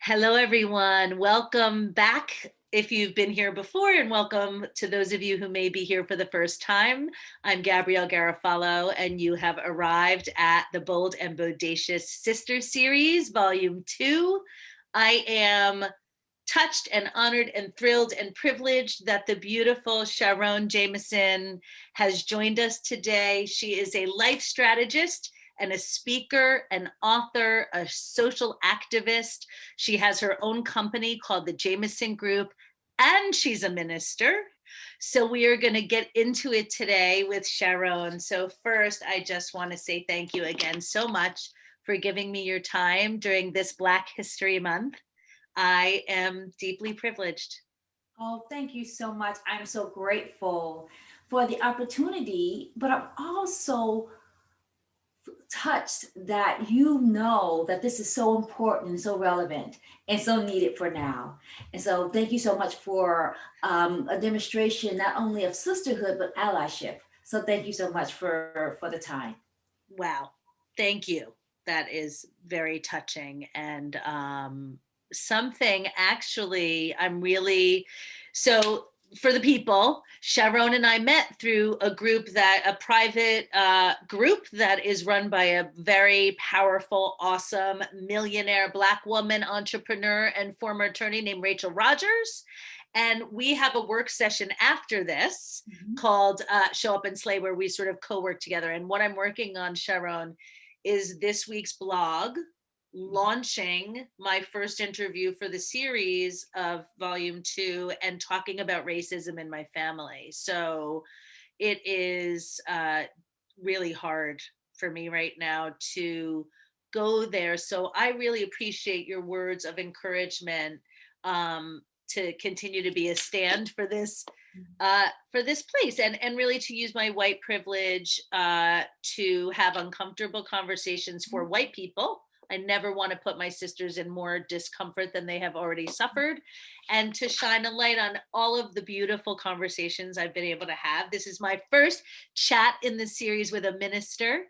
Hello, everyone. Welcome back if you've been here before, and welcome to those of you who may be here for the first time. I'm Gabrielle Garofalo, and you have arrived at the Bold and Bodacious Sister Series, Volume 2. I am touched and honored and thrilled and privileged that the beautiful SharRon Jamison has joined us today. She is a life strategist and a speaker, an author, a social activist. She has her own company called the Jamison Group, and she's a minister. So we are going to get into it today with SharRon. So first, I just want to say thank you again so much for giving me your time during this Black History Month. I am deeply privileged. Oh, thank you so much. I'm so grateful for the opportunity, but I'm also touched that you know that this is so important and so relevant and so needed for now. And so thank you so much for a demonstration not only of sisterhood but allyship. So thank you so much for the time. Wow. Thank you. That is very touching. And something actually, I'm really so for the people, SharRon and I met through a private group that is run by a very powerful, awesome millionaire Black woman entrepreneur and former attorney named Rachel Rogers. And we have a work session after this called Show Up and Slay, where we sort of co-work together. And what I'm working on, SharRon, is this week's blog, launching my first interview for the series of Volume 2 and talking about racism in my family. So it is really hard for me right now to go there. So I really appreciate your words of encouragement, to continue to be a stand for this place, and really to use my white privilege to have uncomfortable conversations for white people. I never want to put my sisters in more discomfort than they have already suffered, and to shine a light on all of the beautiful conversations I've been able to have. This is my first chat in the series with a minister.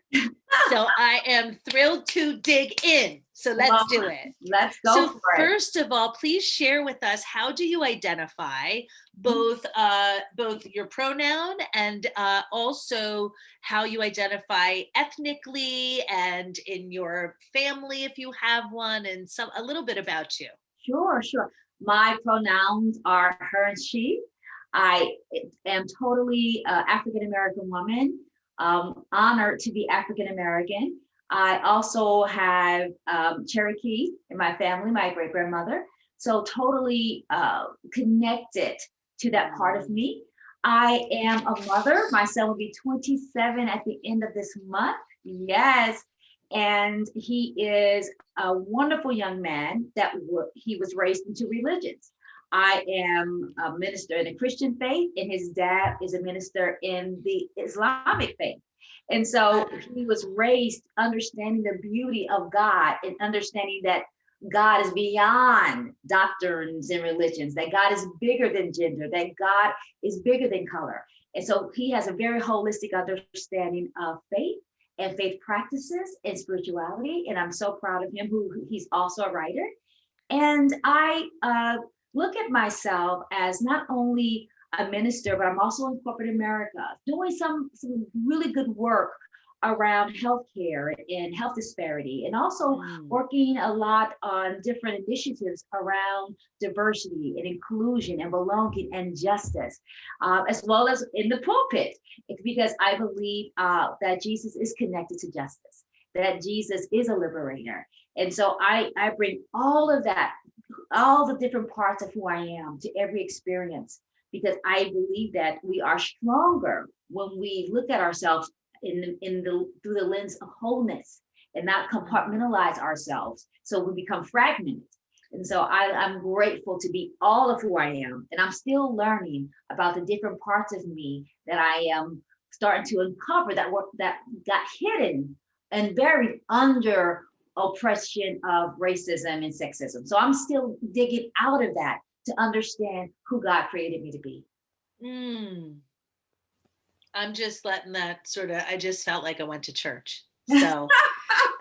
So I am thrilled to dig in. So let's Well, do it. let's go So for it. first of all, please share with us, how do you identify both your pronoun and also how you identify ethnically and in your family if you have one, and a little bit about you. Sure, sure. My pronouns are her and she. I am totally African American woman, honored to be African American. I also have Cherokee in my family, my great grandmother. So totally connected to that part of me. I am a mother. My son will be 27 at the end of this month. Yes. And he is a wonderful young man that he was raised into religions. I am a minister in the Christian faith, and his dad is a minister in the Islamic faith. And so he was raised understanding the beauty of God and understanding that God is beyond doctrines and religions, that God is bigger than gender, that God is bigger than color. And so he has a very holistic understanding of faith and faith practices and spirituality. And I'm so proud of him, who he's also a writer. And I look at myself as not only a minister, but I'm also in corporate America doing some really good work around healthcare and health disparity, and also working a lot on different initiatives around diversity and inclusion and belonging and justice, as well as in the pulpit, because I believe that Jesus is connected to justice, that Jesus is a liberator. And so I bring all of that, all the different parts of who I am to every experience, because I believe that we are stronger when we look at ourselves through the lens of wholeness and not compartmentalize ourselves so we become fragmented. And so I'm grateful to be all of who I am. And I'm still learning about the different parts of me that I am starting to uncover, that got hidden and buried under oppression of racism and sexism. So I'm still digging out of that to understand who God created me to be. Mm. I'm just letting that sort of, I just felt like I went to church. So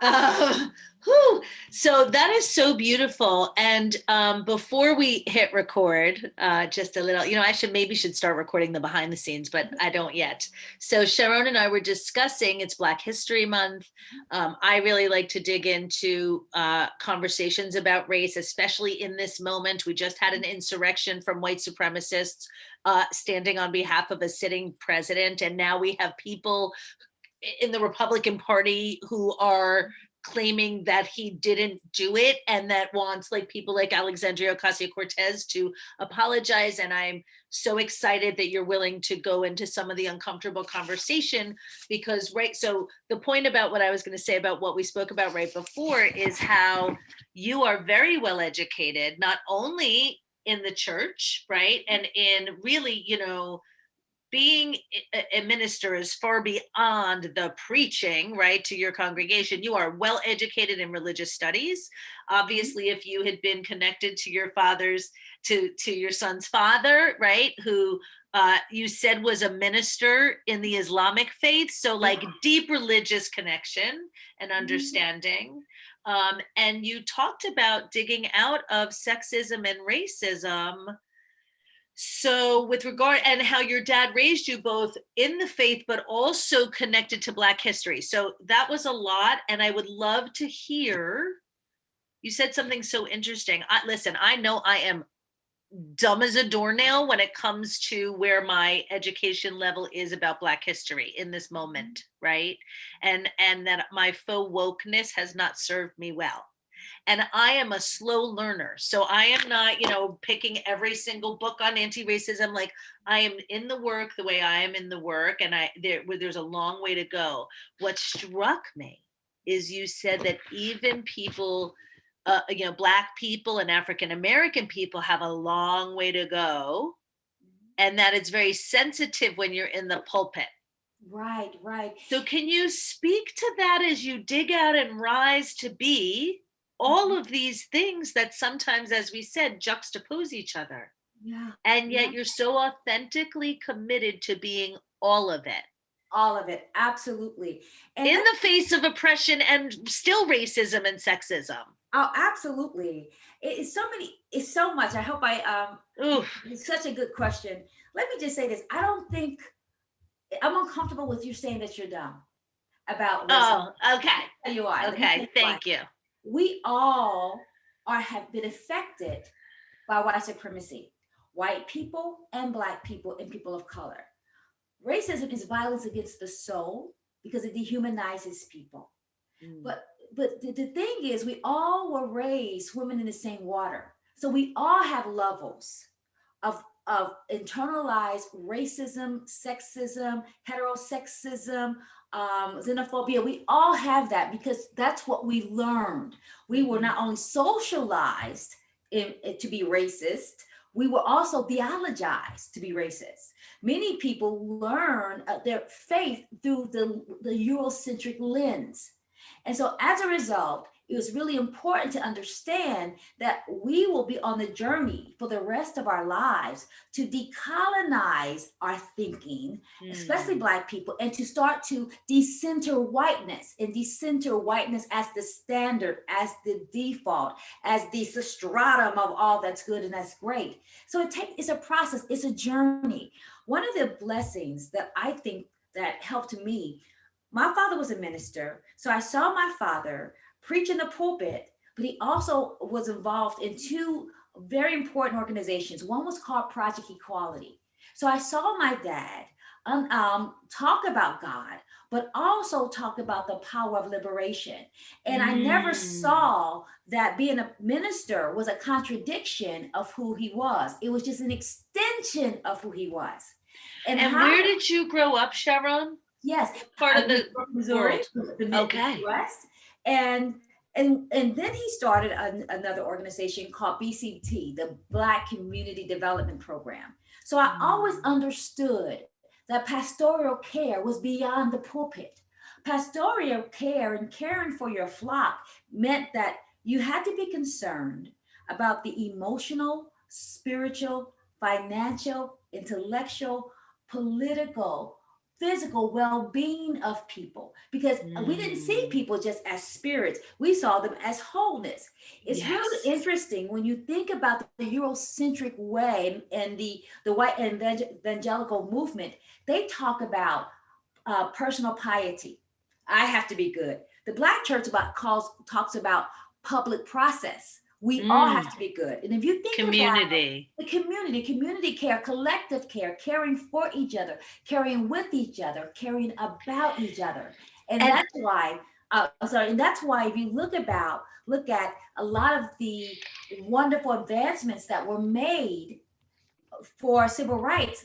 Um, whew. So that is so beautiful. And before we hit record, just a little, I should start recording the behind the scenes, but I don't yet. So SharRon and I were discussing it's Black History Month. I really like to dig into conversations about race, especially in this moment. We just had an insurrection from white supremacists standing on behalf of a sitting president, and now we have people in the Republican Party who are claiming that he didn't do it, and that wants like people like Alexandria Ocasio-Cortez to apologize. And I'm so excited that you're willing to go into some of the uncomfortable conversation, because so the point about what I was going to say about what we spoke about right before is how you are very well educated, not only in the church, right, and in really, being a minister is far beyond the preaching, right, to your congregation. You are well educated in religious studies. Obviously, if you had been connected to your to your son's father, right, who you said was a minister in the Islamic faith, so like deep religious connection and understanding. And you talked about digging out of sexism and racism. So with regard, and how your dad raised you both in the faith but also connected to Black history, so that was a lot. And I would love to hear, you said something so interesting. Listen, I know I am dumb as a doornail when it comes to where my education level is about Black history in this moment, right, and that my faux wokeness has not served me well. And I am a slow learner. So I am not, picking every single book on anti-racism. Like, I am in the work the way I am in the work. And there's a long way to go. What struck me is you said that even people, Black people and African-American people have a long way to go. And that it's very sensitive when you're in the pulpit. Right, right. So can you speak to that as you dig out and rise to be all of these things that sometimes, as we said, juxtapose each other? Yeah. And yet Yeah. you're so authentically committed to being all of it. All of it. Absolutely. And in the face of oppression and still racism and sexism. Oh, absolutely. It's so much. I hope it's such a good question. Let me just say this. I don't think I'm uncomfortable with you saying that you're dumb about racism. Oh, okay. You are. Okay, thank you. We all have been affected by white supremacy, white people and Black people and people of color. Racism is violence against the soul because it dehumanizes people. But the thing is, we all were raised swimming in the same water, so we all have levels of internalized racism, sexism, heterosexism, xenophobia. We all have that because that's what we learned. We were not only socialized to be racist, we were also theologized to be racist. Many people learn their faith through the Eurocentric lens. And so as a result, it was really important to understand that we will be on the journey for the rest of our lives to decolonize our thinking, especially Black people, and to start to decenter whiteness as the standard, as the default, as the substratum of all that's good and that's great. So it's a process, it's a journey. One of the blessings that I think that helped me, my father was a minister, so I saw my father preach in the pulpit, but he also was involved in two very important organizations. One was called Project Equality. So I saw my dad talk about God, but also talk about the power of liberation. And I never saw that being a minister was a contradiction of who he was. It was just an extension of who he was. And where did you grow up, SharRon? Yes, part of the Missouri, the Midwest, and then he started another organization called BCT, the Black Community Development Program. So I always understood that pastoral care was beyond the pulpit. Pastoral care and caring for your flock meant that you had to be concerned about the emotional, spiritual, financial, intellectual, political physical well-being of people, because we didn't see Mm, people just as spirits, we saw them as wholeness. It's really yes. interesting when you think about the Eurocentric way and the white evangelical movement. They talk about personal piety. I have to be good. The Black church talks about public process. We all have Mm, to be good. And if you think about community. the community care, collective care, caring for each other, caring with each other, caring about each other. And And that's why, and that's why if you look at a lot of the wonderful advancements that were made for civil rights,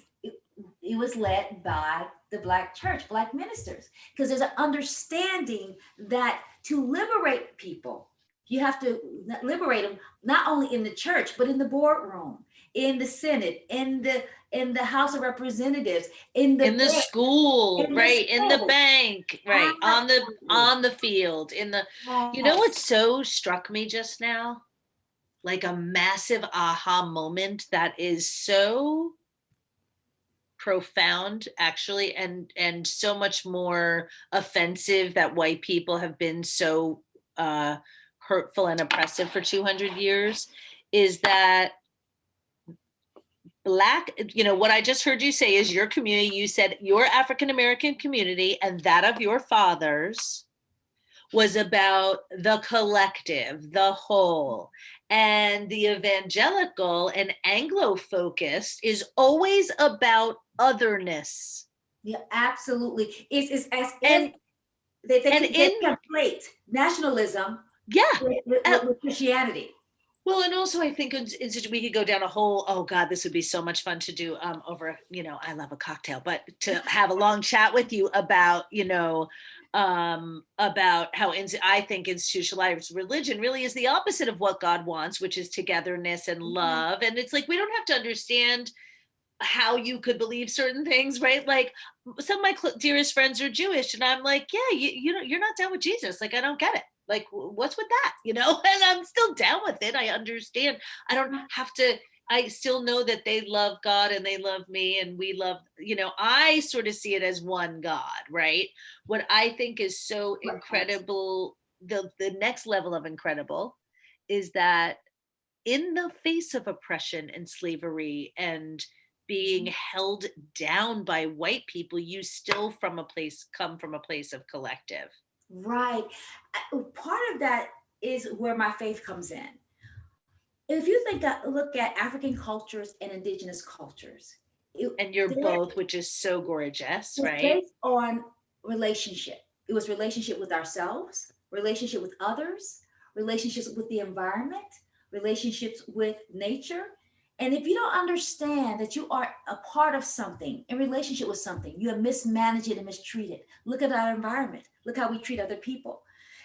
it was led by the Black church, Black ministers, because there's an understanding that to liberate people, you have to liberate them not only in the church, but in the boardroom, in the Senate, in the House of Representatives, in the in the bank, school, in the right? In the school. bank, right? Absolutely. On the field, in the you know what Yes. so struck me just now? Like a massive aha moment that is so profound actually, and so much more offensive that white people have been so uh hurtful and oppressive for 200 years, is that black, what I just heard you say is your community, you said your African American community and that of your fathers was about the collective, the whole. And the evangelical and Anglo focused is always about otherness. Yeah, absolutely. It's as if And they and can they in conflate nationalism yeah. uh, with Christianity. well, and also I think we could go down a whole, oh God, this would be so much fun to do over, I love a cocktail, but to have a long chat with you about, about how I think institutionalized religion really is the opposite of what God wants, which is togetherness and Yeah. love. And it's like, we don't have to understand how you could believe certain things, right? Like some of my dearest friends are Jewish, and I'm like, yeah, you're not down with Jesus. Like, I don't get it. Like, what's with that? And I'm still down with it. I understand. I don't have to. I still know that they love God and they love me and we love. I sort of see it as one God, right? What I think is so Right. incredible, the next level of incredible, is that in the face of oppression and slavery and being Mhm. held down by white people, you still come from a place of collective. Right. Part of that is where my faith comes in. If you look at African cultures and indigenous cultures, it, And you're there both, which is so gorgeous, was right? based on relationship. It was relationship with ourselves, relationship with others, relationships with the environment, relationships with nature. And if you don't understand that you are a part of something, in relationship with something, you have mismanaged it and mistreated. Look at our environment. Look how we treat other people.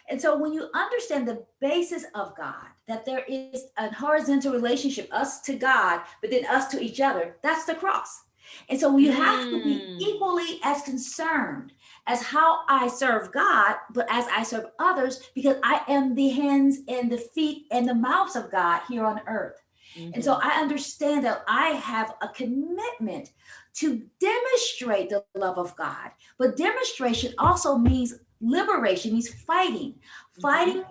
And so when you understand the basis of God, that there is a horizontal relationship, us to God, but then us to each other, that's the cross. And so you have to be Mm. equally as concerned as how I serve God, but as I serve others, because I am the hands and the feet and the mouths of God here on earth. And so Hmm. I understand that I have a commitment to demonstrate the love of God. But demonstration also means liberation, means fighting, Hmm. fighting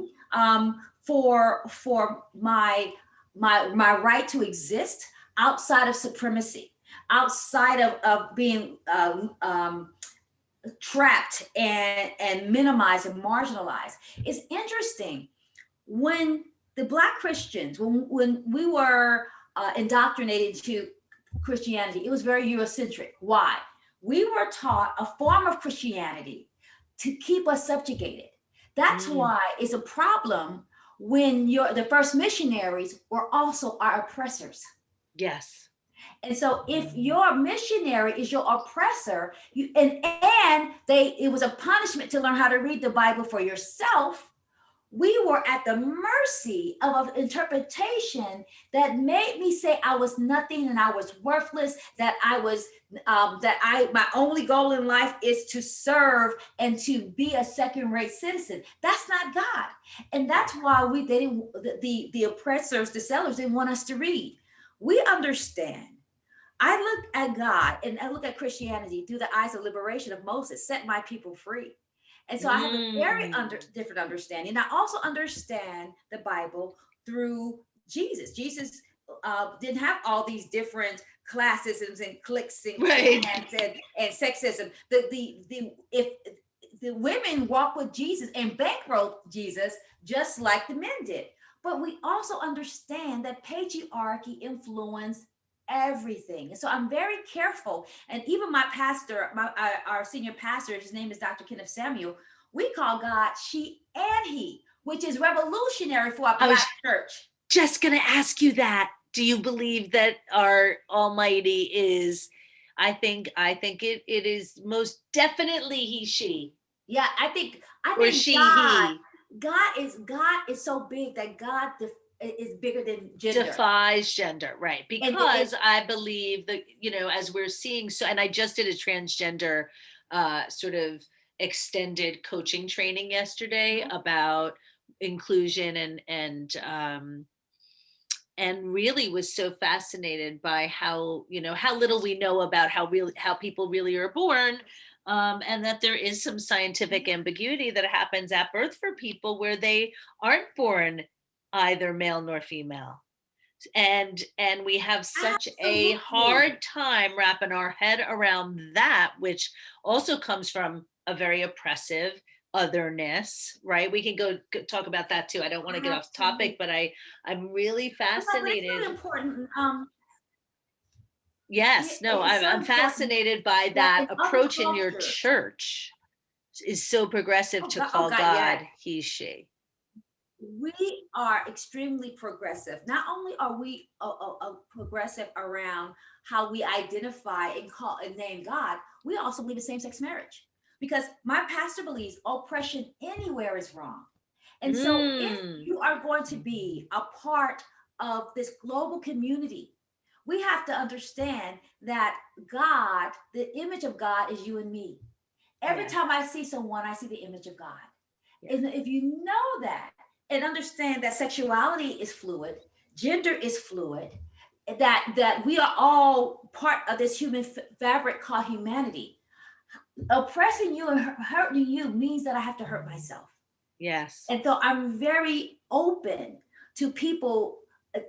for my right to exist outside of supremacy, outside of being trapped and minimized and marginalized. It's interesting when the Black Christians, when we were indoctrinated to Christianity, it was very Eurocentric. Why? We were taught a form of Christianity to keep us subjugated. That's Mm. why it's a problem when the first missionaries were also our oppressors. Yes. And so if your missionary is your oppressor, and it was a punishment to learn how to read the Bible for yourself, we were at the mercy of an interpretation that made me say I was nothing and I was worthless, that my only goal in life is to serve and to be a second-rate citizen. That's not God. And that's why the oppressors, the sellers didn't want us to read. We understand I look at God and I look at Christianity through the eyes of liberation of Moses, set my people free. And so I have a very Mm. different understanding. I also understand the Bible through Jesus. Jesus didn't have all these different classisms and cliques and Right. clans and sexism. The if the women walked with Jesus and bankrolled Jesus just like the men did. But we also understand that patriarchy influenced everything. So I'm very careful. And even my pastor, our senior pastor, his name is Dr. Kenneth Samuel, we call God she and he, which is revolutionary for a I Black was church. just going to ask you that. Do you believe that our Almighty is, I think it is most definitely he, she, Yeah, I or think she, he God is so big that God is bigger than gender. defies gender, right? And Because I believe that, as we're seeing, so, and I just did a transgender sort of extended coaching training yesterday about inclusion and really was so fascinated by how little we know about how people really are born, and that there is some scientific ambiguity that happens at birth for people where they aren't born either male nor female, and we have such a absolutely. hard time wrapping our head around that, which also comes from a very oppressive otherness, right? We can go talk about that too. I don't want to get off topic, Absolutely. but I'm really No, but it's fascinated. really important. Yes, no, It's so I'm important fascinated by that that in other approach in your cultures, church is so progressive to oh call God, yeah, God he, she. we are extremely progressive. Not only are we progressive around how we identify and call and name God, we also believe in same-sex marriage because my pastor believes oppression anywhere is wrong. And so, if Mm, you are going to be a part of this global community, we have to understand that God, the image of God, is you and me. Every yes, time I see someone, I see the image of God. yes. And if you know that and understand that sexuality is fluid, gender is fluid, that we are all part of this human fabric called humanity. Oppressing you and hurting you means that I have to hurt myself. Yes. And so I'm very open to people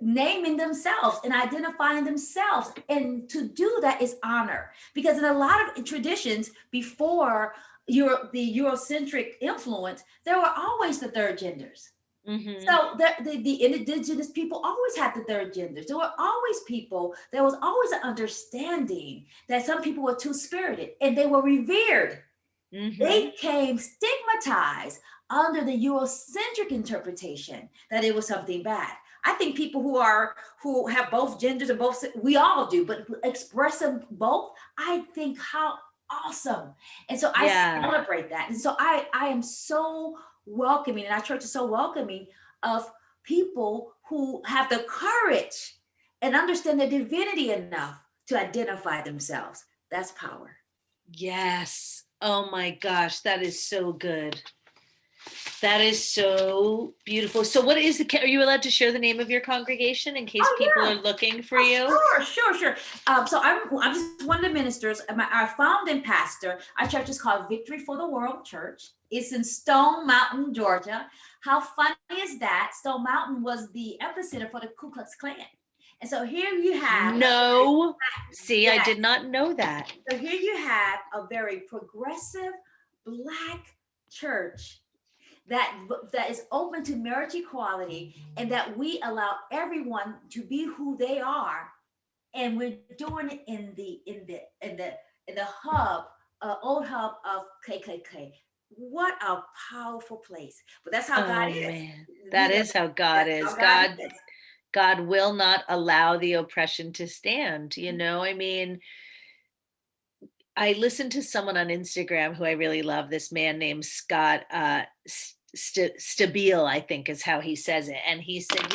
naming themselves and identifying themselves. And to do that is honor. Because in a lot of traditions before the Eurocentric influence, there were always the third genders. Hmm. So the indigenous people always had the third genders. There were always people, there was always an understanding that some people were two spirited and they were revered. Hmm. They came stigmatized under the Eurocentric interpretation that it was something bad. I think people who have both genders and both, we all do, but express them both, I think how awesome. And so I Yeah. celebrate that. And so I am so welcoming, and our church is so welcoming of people who have the courage and understand their divinity enough to identify themselves. That's power. Yes. Oh my gosh, that is so good. That is so beautiful. So, are you allowed to share the name of your congregation in case Oh people yeah. are looking for Oh, you? sure. So I'm just one of the ministers. Our founding pastor, our church is called Victory for the World Church. It's in Stone Mountain, Georgia. How funny is that? Stone Mountain was the epicenter for the Ku Klux Klan. And so here you have a very, No. See, I yeah, did not know that. so here you have a very progressive Black church that that is open to marriage equality and that we allow everyone to be who they are, and we're doing it in the hub, old hub of KKK. What a powerful place! But that's how God Oh is. man. That is how God That's is. how God God is. God will not allow the oppression to stand, I mean, I listened to someone on Instagram who I really love, this man named Scott Stabile, I think is how he says it. And he said,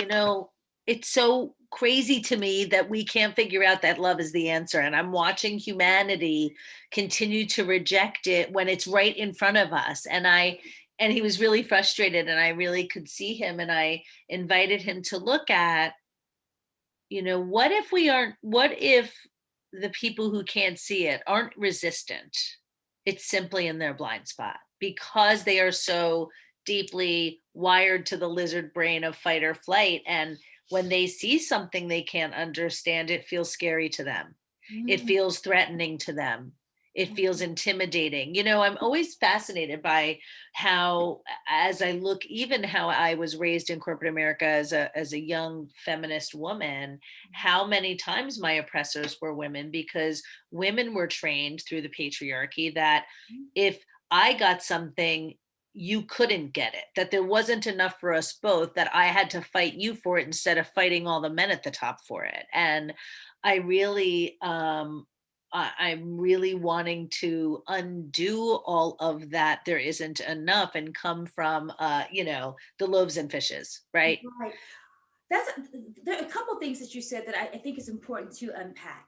it's so crazy to me that we can't figure out that love is the answer. And I'm watching humanity continue to reject it when it's right in front of us. And he was really frustrated, and I really could see him. And I invited him to look at, what if the people who can't see it aren't resistant. It's simply in their blind spot because they are so deeply wired to the lizard brain of fight or flight. And when they see something they can't understand, it feels scary to them. It Mm, feels threatening to them. It feels intimidating. I'm always fascinated by how, as I look, even how I was raised in corporate America as a young feminist woman, how many times my oppressors were women, because women were trained through the patriarchy that mm, if I got something, you couldn't get it, that there wasn't enough for us both, that I had to fight you for it instead of fighting all the men at the top for it. And I really, I'm really wanting to undo all of that. There isn't enough, and come from, the loaves and fishes, right? right. That's there are a couple of things that you said that I think is important to unpack.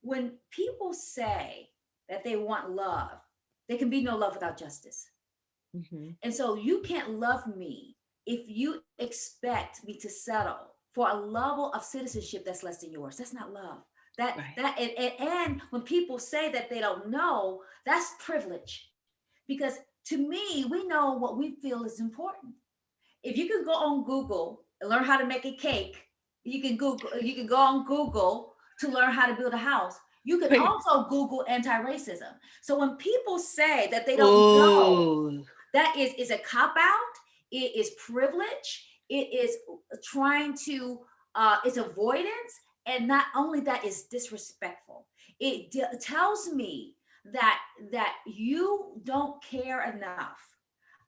When people say that they want love, there can be no love without justice. Hmm. And so you can't love me if you expect me to settle for a level of citizenship that's less than yours. That's not love. Right. And when people say that they don't know, that's privilege. Because to me, we know what we feel is important. If you can go on Google and learn how to make a cake, you can go on Google to learn how to build a house. You can Right. also Google anti-racism. So when people say that they don't know, Oh, that is a cop out. It is privilege. It is trying to it's avoidance, and not only that, is disrespectful. Tells me that you don't care enough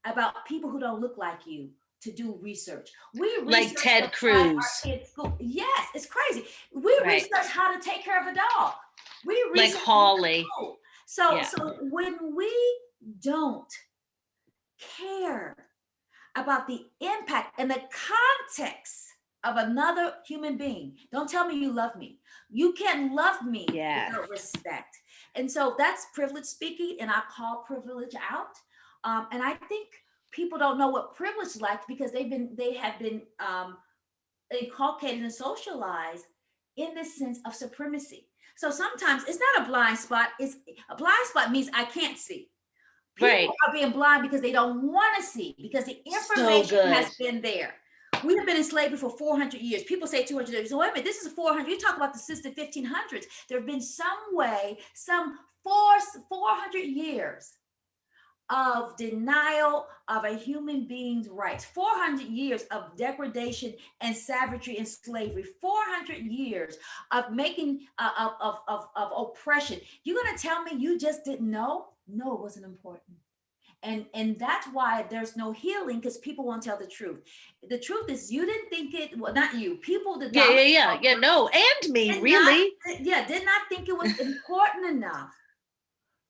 about people who don't look like you to do research. We like research to Ted apply our Cruz, kids' school. Yes, it's crazy. We right? research how to take care of a dog. We Like research Hawley. school. So Yeah. so when we don't care about the impact and the context of another human being, don't tell me you love me. You can't love me Yes. without respect. And so that's privilege speaking, and I call privilege out. And I think people don't know what privilege is like because they have been inculcated and socialized in this sense of supremacy. So sometimes it's not a blind spot. It's a blind spot means I can't see. People Right. are being blind because they don't want to see, because the So information good. has been there. We have been in slavery for 400 years. People say 200 years. So wait a minute, this is 400. You talk about the since the 1500s. There have been some way, some 400 years of denial of a human being's rights, 400 years of degradation and savagery and slavery, 400 years of making of oppression. You're going to tell me you just didn't know? No, it wasn't important. And that's why there's no healing, because people won't tell the truth. The truth is you didn't think it, well, not you, people, the Yeah, dominant yeah, yeah, yeah. culture No, and me, did not, really. did not think it was important enough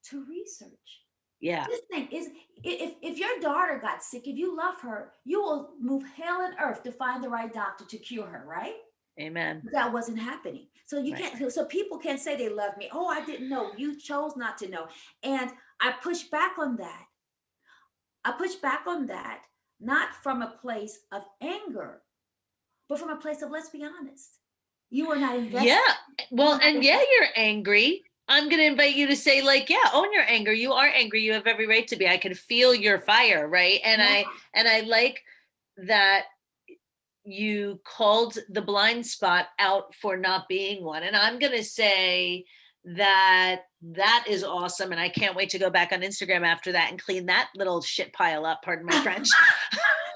to research. Yeah. This thing is, if your daughter got sick, if you love her, you will move hell and earth to find the right doctor to cure her, right? Amen. But that wasn't happening. So you Right. can't, so people can't say they love me. Oh, I didn't know. You chose not to know. And I push back on that. I push back on that, not from a place of anger, but from a place of, let's be honest. You were not Yeah. invested. You were Well, not and yeah, invested. you're angry. I'm going to invite you to say, like, yeah, own your anger. You are angry. You have every right to be. I can feel your fire, right? And Yeah. I like that you called the blind spot out for not being one. And I'm going to say that that is awesome. And I can't wait to go back on Instagram after that and clean that little shit pile up, pardon my French.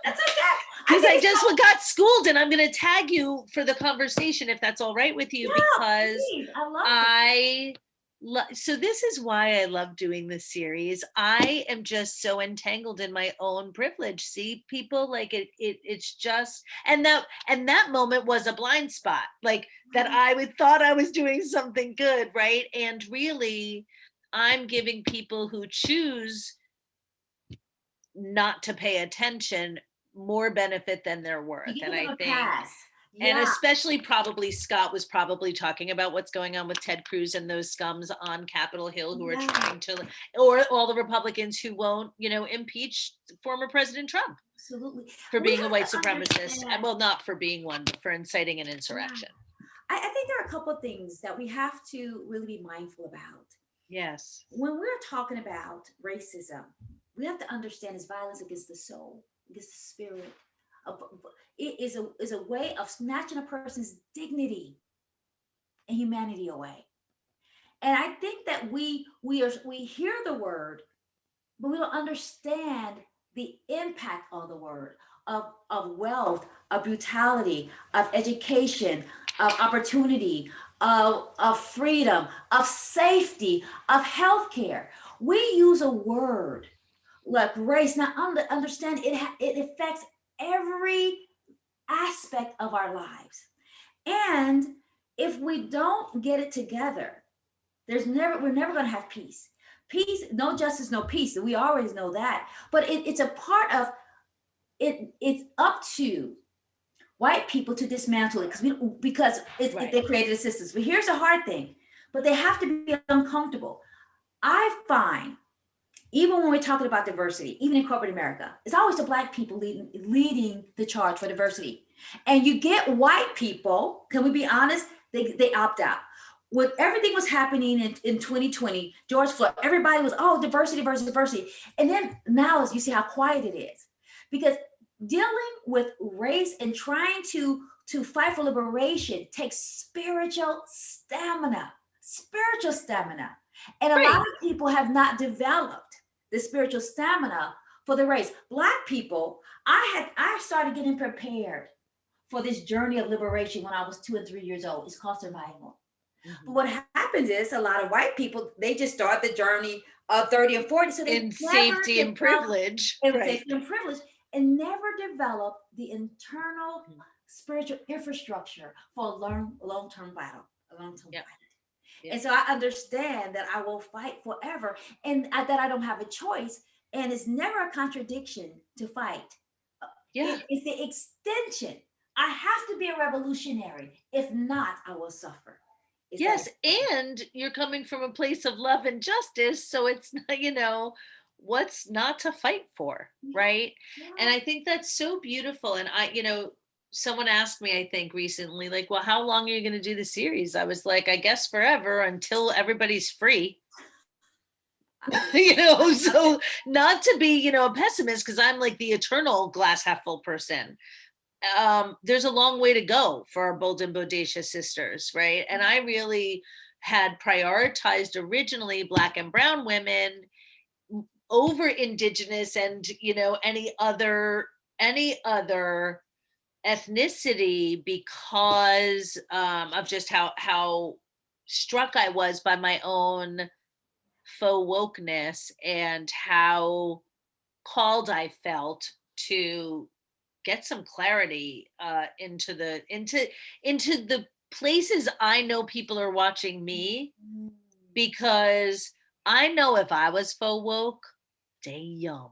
That's okay. I Because think I it's just so, got schooled, and I'm going to tag you for the conversation if that's all right with you, yeah, because please. I love it. I so this is why I love doing this series. I am just so entangled in my own privilege. See, people, like it's just, and that moment was a blind spot, like that I would thought I was doing something good, right? And really, I'm giving people who choose not to pay attention more benefit than they're worth. You're And giving I them a think, pass. and Yeah. especially probably Scott was probably talking about what's going on with Ted Cruz and those scums on Capitol Hill who are Yeah. trying to, or all the Republicans who won't, impeach former President Trump Absolutely. for We being a have white to supremacist. understand. Well, not for being one, but for inciting an Yeah. insurrection. I think there are a couple of things that we have to really be mindful about. Yes. When we're talking about racism, we have to understand it's violence against the soul, against the spirit. It is a way of snatching a person's dignity and humanity away. And I think that we hear the word, but we don't understand the impact of the word, of wealth, of brutality, of education, of opportunity, of freedom, of safety, of healthcare. We use a word like race. Now, understand it affects every aspect of our lives. And if we don't get it together, we're never going to have peace. Peace, no justice, no peace. We always know that. But it's a part of it. It's up to white people to dismantle it Right. they created a system. But here's the hard thing. But they have to be uncomfortable. I find even when we're talking about diversity, even in corporate America, it's always the black people leading the charge for diversity. And you get white people, can we be honest? They opt out. When everything was happening in 2020, George Floyd, everybody was, oh, diversity, diversity, diversity. And then now you see how quiet it is. Because dealing with race and trying to fight for liberation takes spiritual stamina. And a lot Right. of people have not developed the spiritual stamina for the race. Black people, I started getting prepared for this journey of liberation when I was 2 and 3 years old. It's called survival. But Mhm. what happens is a lot of white people, they just start the journey of 30 and 40. So they In never safety and develop privilege. Right. safety and privilege and never develop the internal Mhm. spiritual infrastructure for a long-term battle. A long-term Yep. fight. Yep. And so I understand that I will fight forever and that I don't have a choice. And it's never a contradiction to fight. Yeah. It's the extension. I have to be a revolutionary. If not, I will suffer. Is that Yes, and you're coming from a place of love and justice, so it's not, what's not to fight for, yeah, right? And yeah. I think that's so beautiful. And someone asked me, I think recently, like, well, how long are you going to do the series? I was like, I guess forever until everybody's free. So not to be, a pessimist, because I'm like the eternal glass half full person. There's a long way to go for our bold and bodacious sisters, right? And I really had prioritized originally Black and Brown women over Indigenous and any other ethnicity because of just how struck I was by my own faux wokeness and how called I felt to get some clarity into the places I know people are watching me, Mm. because I know if I was faux woke, damn.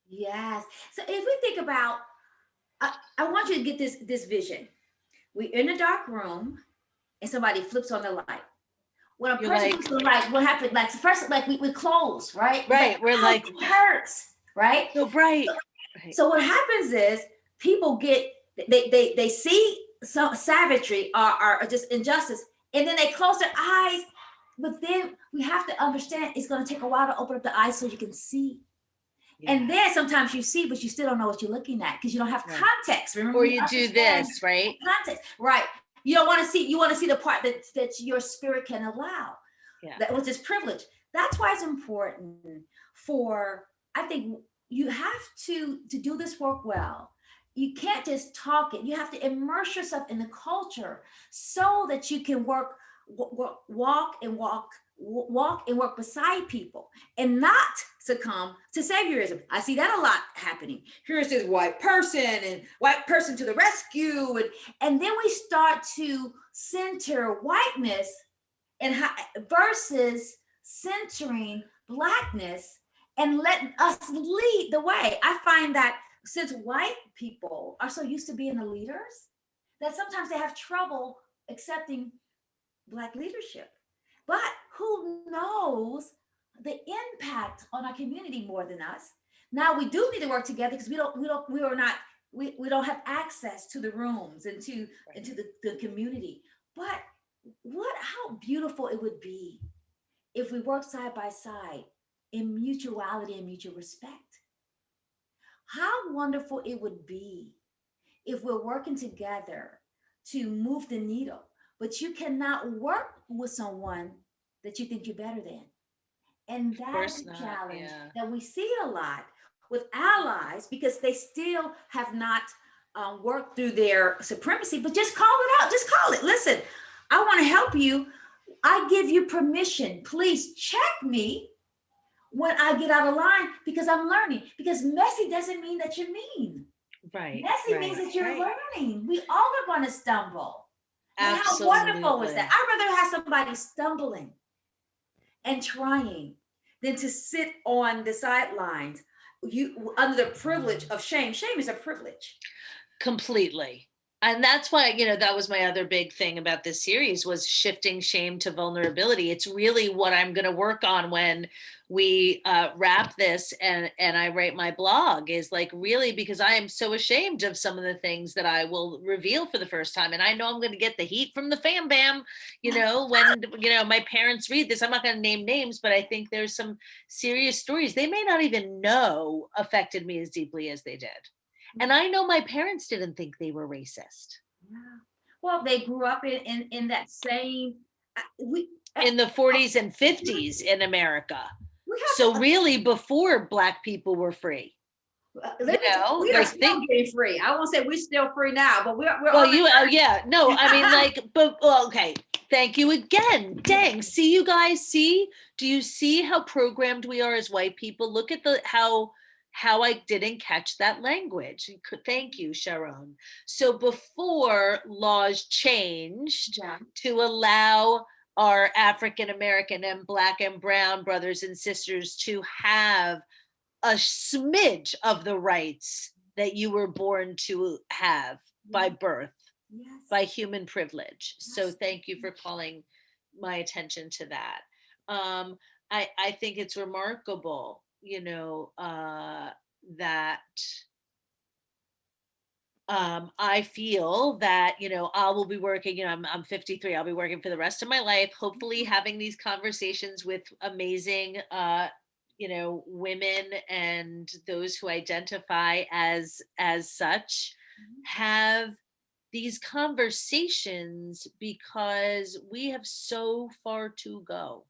Yes. So if we think about, I want you to get this vision. We're in a dark room and somebody flips on the light. When a You're person like, flips on the light, what happens? Like first, like we close, right? It's like, right, we're ouch, like it hurts, right? so bright. Right. So what happens is people get they see some savagery or just injustice, and then they close their eyes. But then we have to understand it's going to take a while to open up the eyes so you can see. Yeah. And then sometimes you see, but you still don't know what you're looking at because you don't have Right. context. Remember, Or we you do understand this, right? context, right? You don't want to see. You want to see the part that your spirit can allow, Yeah. that was this privilege. That's why it's important for, I think you have to do this work well. You can't just talk it. You have to immerse yourself in the culture so that you can walk and walk and work beside people and not succumb to saviorism. I see that a lot happening. Here's this white person and white person to the rescue. And then we start to center whiteness and versus centering blackness and letting us lead the way. I find that since white people are so used to being the leaders, that sometimes they have trouble accepting black leadership. But who knows the impact on our community more than us? Now we do need to work together because we are not we don't have access to the rooms and to Right. into the community. But how beautiful it would be if we work side by side in mutuality and mutual respect. How wonderful it would be if we're working together to move the needle, but you cannot work with someone that you think you're better than. And Of that is course a not. challenge Yeah. that we see a lot with allies because they still have not worked through their supremacy, but just call it out. Just call it. Listen, I want to help you. I give you permission. Please check me when I get out of line because I'm learning. Because messy doesn't mean that you're mean. Right. Messy means Right. that you're Right. learning. We all are going to stumble. And how wonderful is that? Absolutely. I'd rather have somebody stumbling and trying than to sit on the sidelines you under the privilege of shame. Shame is a privilege. Completely. And that's why, that was my other big thing about this series was shifting shame to vulnerability. It's really what I'm going to work on when we wrap this and I write my blog is like really because I am so ashamed of some of the things that I will reveal for the first time. And I know I'm going to get the heat from the fam bam, when, my parents read this. I'm not going to name names, but I think there's some serious stories they may not even know affected me as deeply as they did. And I know my parents didn't think they were racist Yeah. Well, they grew up in that same. We in the 40s and 50s in America. we have So really before Black people were free, let me. We are like still think, getting free. I won't say we're still free now, but we're well, on the. yeah, no, I mean like, but well, okay. Thank you again. Dang. See you guys, do you see how programmed we are as white people? Look at how I didn't catch that language. Thank you, SharRon. So before laws changed Yeah. to allow our African American and Black and Brown brothers and sisters to have a smidge of the rights that you were born to have by birth, Yes. by human privilege. So Yes. thank you for calling my attention to that. Um, I think it's remarkable, that I feel that, I will be working, I'm 53, I'll be working for the rest of my life, hopefully having these conversations with amazing, women and those who identify as such, have these conversations because we have so far to go.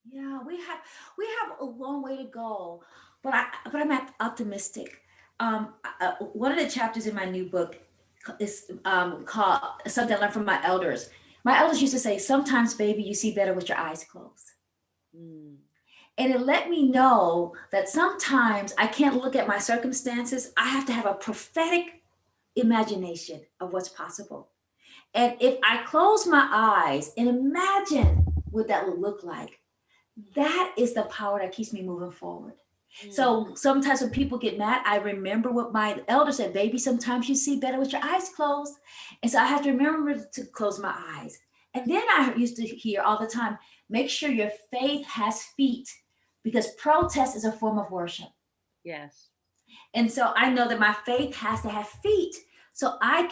Yeah, we have a long way to go, but I'm optimistic. One of the chapters in my new book is called something I learned from my elders. My elders used to say, "Sometimes, baby, you see better with your eyes closed." Mm, And it let me know that sometimes I can't look at my circumstances. I have to have a prophetic imagination of what's possible. And if I close my eyes and imagine what that would look like, that is the power that keeps me moving forward. mm. So sometimes when people get mad, I remember what my elder said, baby, sometimes you see better with your eyes closed. And so I have to remember to close my eyes. And then I used to hear all the time, make sure your faith has feet because protest is a form of worship. Yes. And so I know that my faith has to have feet. So I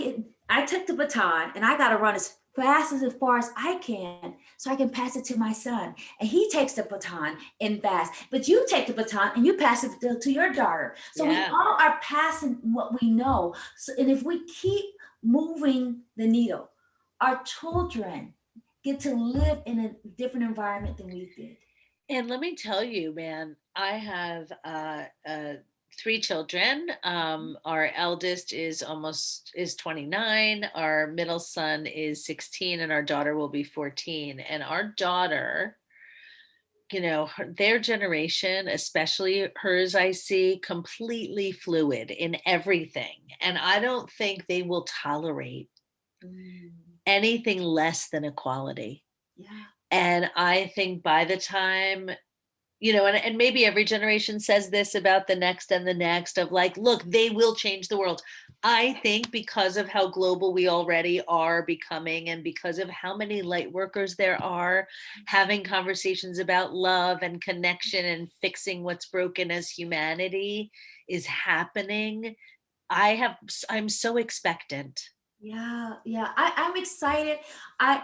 took the baton and I got to run as far as I can so I can pass it to my son. And he takes the baton and fast. But you take the baton and you pass it to your daughter. So we Yeah. all are passing what we know. So, and if we keep moving the needle, our children get to live in a different environment than we did. And let me tell you, man, I have three children. Our eldest is 29, our middle son is 16, and our daughter will be 14. And our daughter, their generation, especially hers, I see completely fluid in everything. And I don't think they will tolerate Mm, anything less than equality. yeah. And I think by the time, and maybe every generation says this about the next and the next of like, look, they will change the world. I think because of how global we already are becoming and because of how many light workers there are having conversations about love and connection and fixing what's broken as humanity is happening. I'm so expectant. Yeah, yeah. I'm excited. I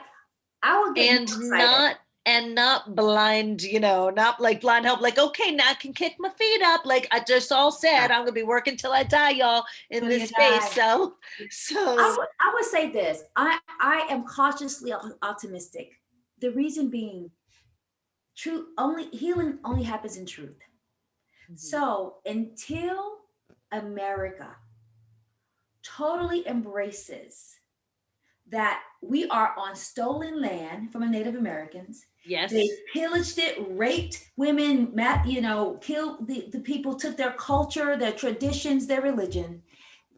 I would get more and excited. not blind, not like blind help, like, okay, now I can kick my feet up. Like I just all said, Yeah, I'm gonna be working till I die, y'all, in till this you space. die. So I so would I would say this. I am cautiously optimistic. The reason being, truth only healing only happens in truth. Mhm. So until America totally embraces that we are on stolen land from the Native Americans. They Yes. pillaged it, raped women, killed the people, took their culture, their traditions, their religion,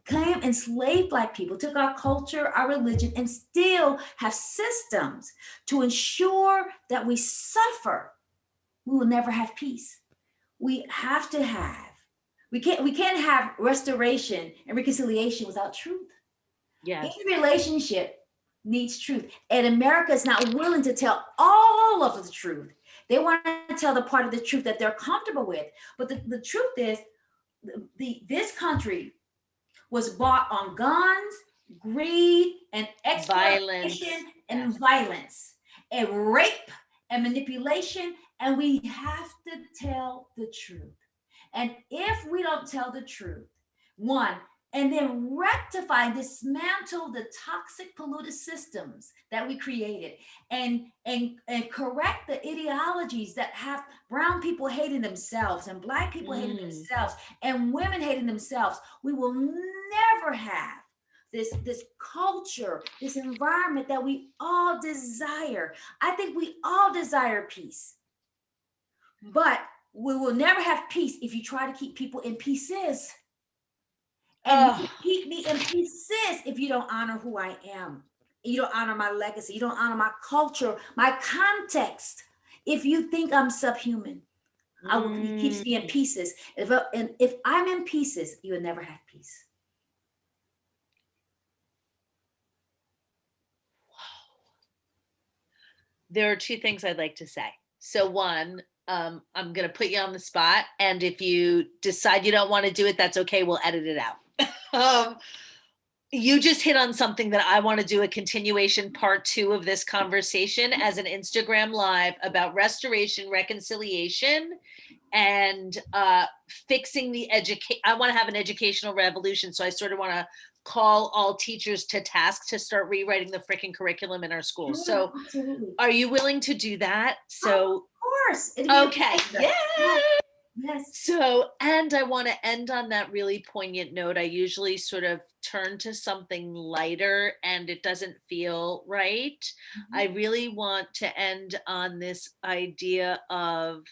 came enslaved Black people, took our culture, our religion, and still have systems to ensure that we suffer. We will never have peace. We have to have. We can't have restoration and reconciliation without truth. Yes. Any relationship needs truth. And America is not willing to tell all of the truth. They want to tell the part of the truth that they're comfortable with. But the truth is, this country was bought on guns, greed, and Violence. exploitation and Yes. violence and rape and manipulation. And we have to tell the truth. And if we don't tell the truth, one, and then rectify, dismantle the toxic polluted systems that we created, and correct the ideologies that have brown people hating themselves and Black people hating Mm. themselves and women hating themselves, we will never have this culture, this environment that we all desire. I think we all desire peace, but we will never have peace if you try to keep people in pieces. And you Oh, can keep me in pieces if you don't honor who I am. You don't honor my legacy. You don't honor my culture, my context. If you think I'm subhuman, I will it keeps me in mm. pieces. If I'm in pieces, you will never have peace. There are two things I'd like to say. So one, I'm gonna put you on the spot, and if you decide you don't want to do it, that's okay. We'll edit it out. um, you just hit on something that I want to do a continuation part two of this conversation as an Instagram live about restoration, reconciliation, and fixing the educate. I want to have an educational revolution. So I sort of want to call all teachers to task to start rewriting the freaking curriculum in our schools. Sure, So absolutely. are you willing to do that? Oh, So, of course. It'll be a okay, pleasure. yeah. Yes, yes. So, and I want to end on that really poignant note. I usually sort of turn to something lighter and it doesn't feel right. I Mhm. really want to end on this idea of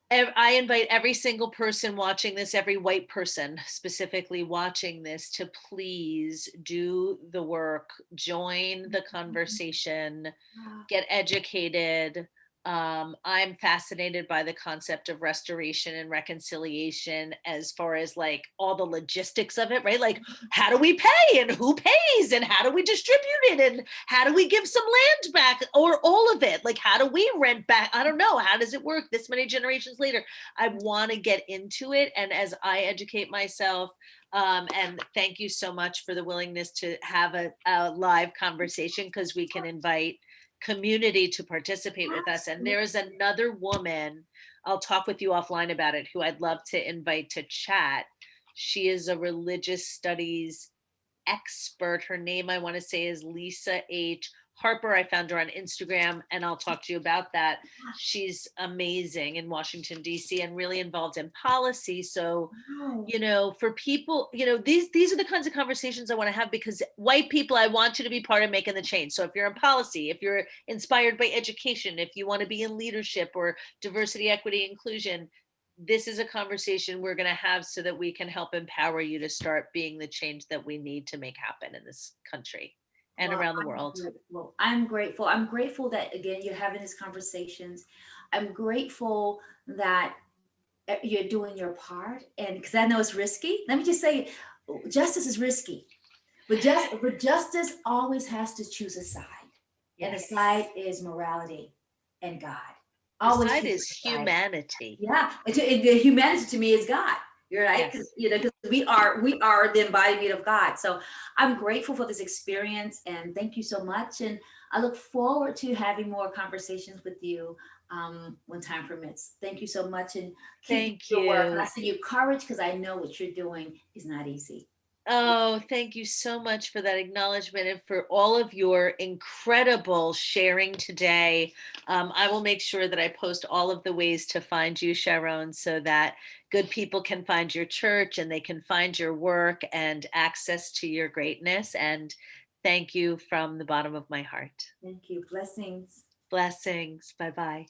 I invite every single person watching this, every white person specifically watching this, to please do the work, join the Mhm. conversation, Wow. get educated. I'm fascinated by the concept of restoration and reconciliation as far as like all the logistics of it, right? Like, how do we pay and who pays and how do we distribute it and how do we give some land back or all of it? Like, how do we rent back? I don't know. How does it work this many generations later? I want to get into it. And as I educate myself, and thank you so much for the willingness to have a live conversation because we can invite community to participate with us. And there is Absolutely. another woman, I'll talk with you offline about it, who I'd love to invite to chat. She is a religious studies expert. Her name, I want to say, is Lisa H. Harper. I found her on Instagram, and I'll talk to you about that. She's amazing in Washington, D.C., and really involved in policy. So, Wow. for people, these are the kinds of conversations I want to have because white people, I want you to be part of making the change. So if you're in policy, if you're inspired by education, if you want to be in leadership or diversity, equity, inclusion, this is a conversation we're going to have so that we can help empower you to start being the change that we need to make happen in this country and Well, around the I'm world. grateful. I'm grateful. I'm grateful that again you're having these conversations. I'm grateful that you're doing your part, and because I know it's risky. Let me just say, justice is risky, but justice always has to choose a side, and the side Yes. is morality and God. The Always side choose is a side. humanity. Yeah, the humanity to me is God. You're right, Yes. because because we are the embodiment of God. So I'm grateful for this experience, and thank you so much. And I look forward to having more conversations with you when time permits. Thank you so much, and keep doing Thank your work. And I you. send you courage because I know what you're doing is not easy. Oh, thank you so much for that acknowledgement and for all of your incredible sharing today. I will make sure that I post all of the ways to find you, SharRon, so that good people can find your church and they can find your work and access to your greatness. And thank you from the bottom of my heart. Thank you. Blessings. Blessings. Bye bye.